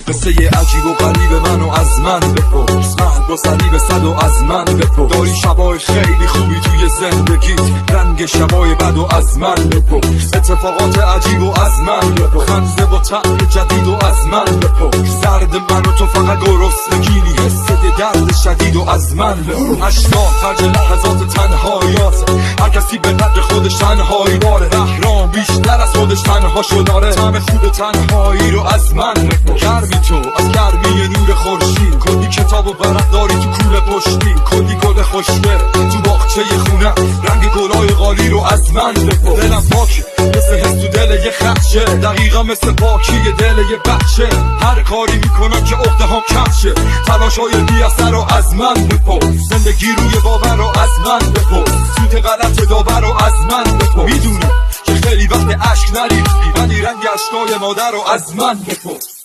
قصه عجیب و غریب منو از من بپرس، مرد با صلیب صد و از من بپرس. داری شبای خیلی خوبی توی زندگیت، رنگ شبای بد و از من بپرس. اتفاقات عجیب و از من بپرس، خنده با طعم جدید و از من بپرس. درد من و تو فقط گرسنگی، حس درد شدید و از من بپرس. اشتاق خرج لحظات تنهاییات، هر کسی به قدر خودش تنهایی داره. رحرام بیشتر از خودش تنهاشو داره. طعم خوب تنهایی رو از من بپرس. گرمی تو از گرمی نور خورشید، کلی کتاب و ورق داری تو کوله پشتی. کلی گل خوشگل تو باغچه خونه، رنگ گلای قالی رو از من بپرس. دلم پاک مثل حس تو دل یه خدشه، دقیقا مثل پاکی دل یه بچه. هر کاری میکنم که عقده هم کم شه، تلاشای بی اثر رو از من بپرس. زندگی روی باور رو از من بپرس، سوت غلط داور رو از من بپرس. میدونم که خیلی وقت اشک نریختی، ولی رنگ اشکای مادر رو از من بپرس.